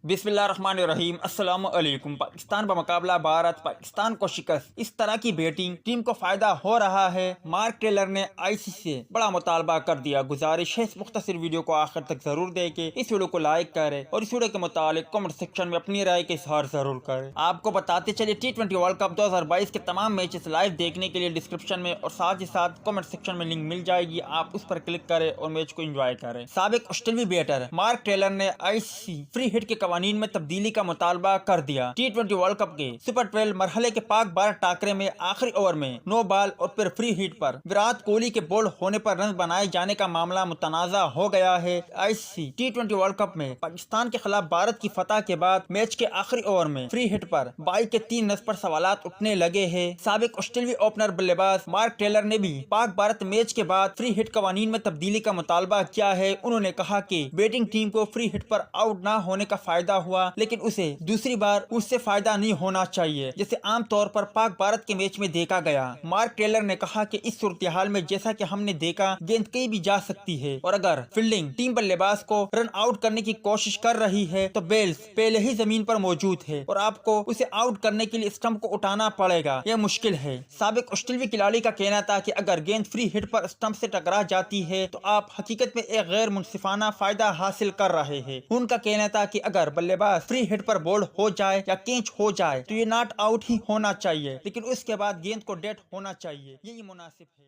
बिस्मिल्लाहिर्रहमानिर्रहीम अस्सलाम वालेकुम। पाकिस्तान बमुकाबला भारत, पाकिस्तान को शिकस्त। इस तरह की बैटिंग टीम को फायदा हो रहा है। मार्क टेलर ने आईसीसी से बड़ा मुतालबा कर दिया। गुजारिश है इस मुख्तसर वीडियो को आखिर तक जरूर देखें, इस वीडियो को लाइक करें और इस वीडियो के मुतालिक कमेंट सेक्शन में अपनी राय का इजहार जरूर करें। आपको बताते चलिए T20 वर्ल्ड कप 2022 के तमाम मैचेस लाइव देखने के लिए डिस्क्रिप्शन में और साथ ही साथ कमेंट सेक्शन में लिंक मिल जाएगी। आप उस पर क्लिक करें और मैच को एंजॉय करें। साबिक ऑस्ट्रेलियाई बैटर मार्क टेलर ने आईसीसी फ्री हिट के कवानीन में तब्दीली का मुतालबा कर दिया। T20 वर्ल्ड कप के सुपर 12 मरहले के पाक भारत टाकरे में आखिरी ओवर में नो बॉल और फिर फ्री हिट पर विराट कोहली के बोल्ड होने पर रन बनाए जाने का मामला मुतनाज़ा हो गया है। आईसीसी T20 वर्ल्ड कप में पाकिस्तान के खिलाफ भारत की फतह के बाद मैच के आखिरी ओवर में फ्री हिट पर बाई के 3 रन पर सवालात उठने लगे हैं। साबिक ऑस्ट्रेलियाई ओपनर बल्लेबाज मार्क टेलर ने भी पाक भारत मैच के बाद फ्री हिट कवानीन में तब्दीली का मुतालबा किया है। उन्होंने कहा कि बैटिंग टीम को फ्री हिट पर आउट न होने का फायदा हुआ, लेकिन उसे दूसरी बार उससे फायदा नहीं होना चाहिए, जैसे आमतौर पर पाक भारत के मैच में देखा गया। मार्क टेलर ने कहा कि इस सूरत हाल में जैसा कि हमने देखा, गेंद कहीं भी जा सकती है और अगर फील्डिंग टीम बल्लेबाज को रन आउट करने की कोशिश कर रही है तो बेल्स पहले ही जमीन पर मौजूद है और आपको उसे आउट करने के लिए स्टंप को उठाना पड़ेगा। यह मुश्किल है। साबिक ऑस्ट्रेलियाई खिलाड़ी का कहना था कि अगर गेंद फ्री हिट पर स्टंप से टकरा जाती है तो आप हकीकत में एक गैर मुनसिफाना फायदा हासिल कर रहे हैं। उनका कहना था कि अगर बल्लेबाज फ्री हिट पर बोल्ड हो जाए या कैच हो जाए तो ये नॉट आउट ही होना चाहिए, लेकिन उसके बाद गेंद को डेट होना चाहिए। यही मुनासिब है।